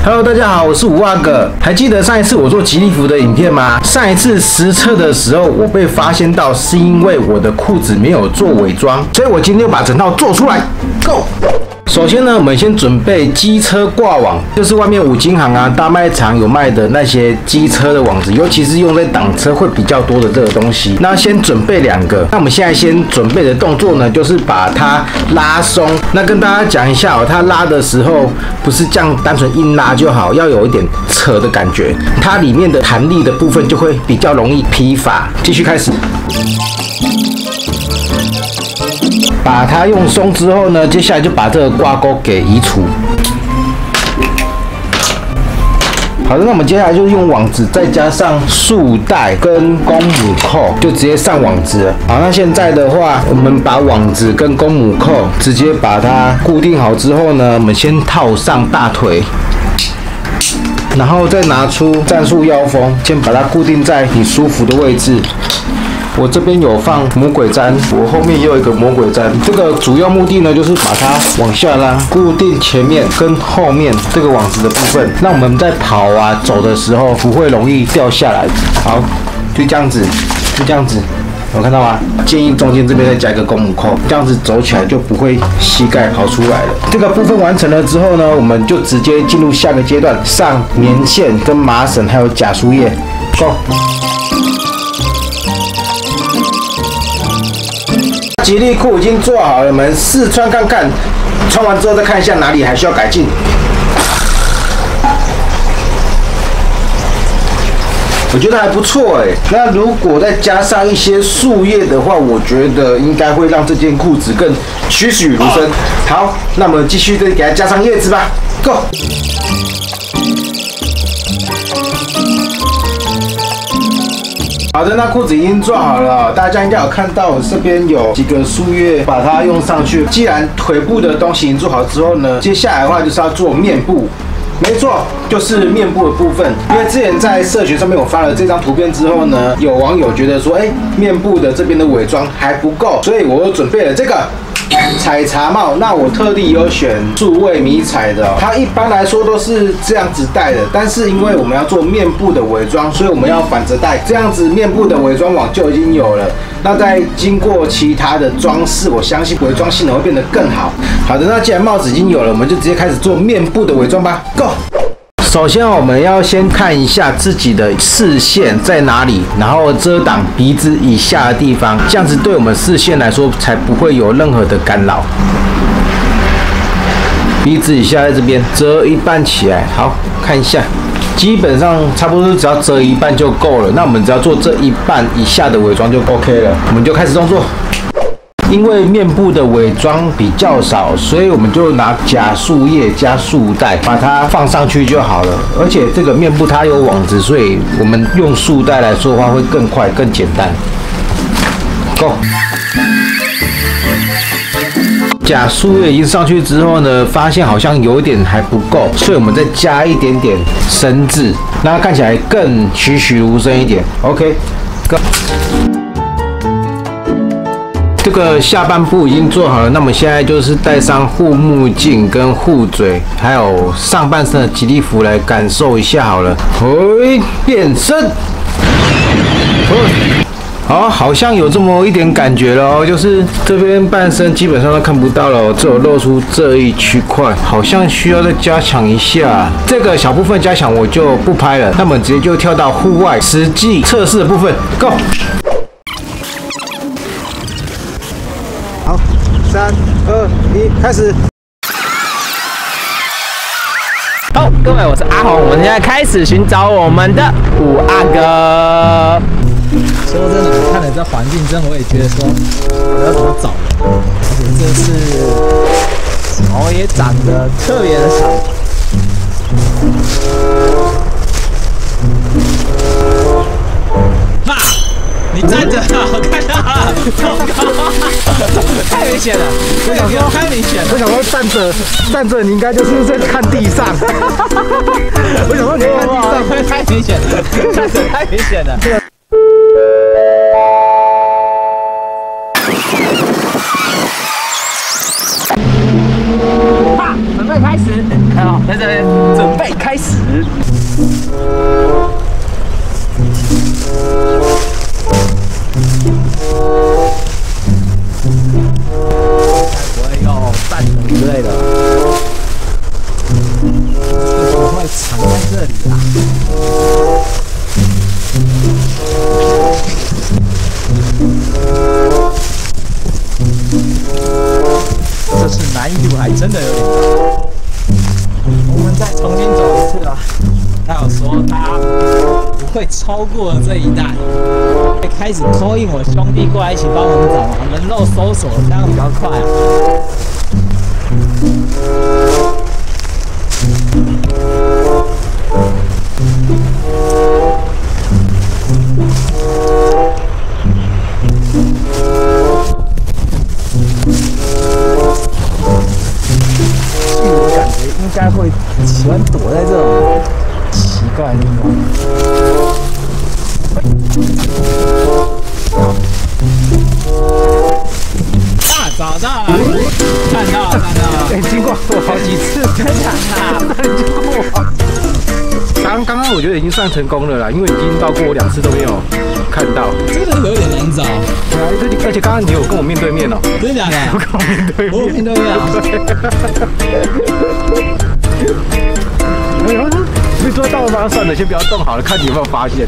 Hello， 大家好，我是五阿哥。还记得上一次我做吉利服的影片吗？上一次实测的时候，我被发现到是因为我的裤子没有做伪装，所以我今天就把整套做出来。Go！ 首先呢，我们先准备机车挂网，就是外面五金行啊、大卖场有卖的那些机车的网子，尤其是用在挡车会比较多的这个东西。那先准备2个。那我们现在先准备的动作呢，就是把它拉松。那跟大家讲一下哦，它拉的时候不是这样单纯硬拉就好，要有一点扯的感觉，它里面的弹力的部分就会比较容易疲乏。继续开始。把它用松之后呢，接下来就把这个挂钩给移除。好的，那我们接下来就是用网子，再加上束带跟公母扣，就直接上网子了。好，那现在的话，我们把网子跟公母扣直接把它固定好之后呢，我们先套上大腿。然后再拿出战术腰封，先把它固定在你舒服的位置。我这边有放魔鬼毡，我后面也有一个魔鬼毡。这个主要目的呢，就是把它往下拉，固定前面跟后面这个网子的部分，让我们在跑啊走的时候不会容易掉下来。好，就这样子，就这样子。有看到吗？建议中间这边再加一个公母扣，这样子走起来就不会膝盖跑出来了。这个部分完成了之后呢，我们就直接进入下个阶段，上棉线、跟麻绳还有假输液。Go！ 吉利裤已经做好了，我们试穿看看，穿完之后再看一下哪里还需要改进。我觉得还不错哎，那如果再加上一些树叶的话，我觉得应该会让这件裤子更栩栩如生。好，那我们继续再给它加上叶子吧 ，Go！ 好的，那裤子已经做好了，大家应该有看到我这边有几个树叶，把它用上去。既然腿部的东西已经做好之后呢，接下来的话就是要做面部。没错，就是面部的部分。因为之前在社群上面我发了这张图片之后呢，有网友觉得说，面部的这边的伪装还不够，所以我又准备了这个采茶帽。那我特地有选数位迷彩的，它一般来说都是这样子戴的，但是因为我们要做面部的伪装，所以我们要反着戴，这样子面部的伪装网就已经有了。那再经过其他的装饰，我相信伪装性能会变得更好。好的，那既然帽子已经有了，我们就直接开始做面部的伪装吧 ，Go！ 首先，我们要先看一下自己的视线在哪里，然后遮挡鼻子以下的地方，这样子对我们视线来说才不会有任何的干扰。鼻子以下在这边遮一半起来，好，看一下，基本上差不多只要遮一半就够了。那我们只要做这一半以下的伪装就 OK 了，我们就开始动作。因为面部的伪装比较少，所以我们就拿假树叶加束带把它放上去就好了。而且这个面部它有网子，所以我们用束带来说的话会更快更简单。Go！ 假树叶已经上去之后呢，发现好像有一点还不够，所以我们再加一点点绳子，让它看起来更栩栩如生一点。OK，Go！这个下半部已经做好了，那么现在就是戴上护目镜跟护嘴，还有上半身的吉利服来感受一下好了。变身，好像有这么一点感觉了哦，就是这边半身基本上都看不到了，只有露出这一区块，好像需要再加强一下。这个小部分加强我就不拍了，那么直接就跳到户外实际测试的部分 ，Go！ 好，3、2、1，开始。好，各位，我是阿红，我们现在开始寻找我们的五阿哥。说真的，我看了这环境，真的我也觉得说，我要怎么找人？而且这是毛也长得特别的长。爸，你站着，我看到了，糟糕，太明显了，我想说太明显了。我想说站着，你应该就是在看地上。我想说你看地上，太明显了，站着太明显了。准备开始，好，在这边准备开开始。不会用弹筒之类的，厕所会藏在这里啦。这次难易度还真的有点高。我们再重新走一次啦。他有说他不会超过这一带，会开始call in我兄弟过来一起帮我们找人肉搜索，这样比较快啊。我感觉应该会喜欢躲在这种奇怪的地方。找到了，看到了，经过我好几次，真的啊，经过我。刚刚我觉得已经算成功了啦，因为已经到过我2次都没有看到，真的有点难找。而且刚刚你有跟我面对面哦，真的假的？有跟我面对面，我面对面啊。没抓到吗？算了，先不要动好了，看你有没有发现。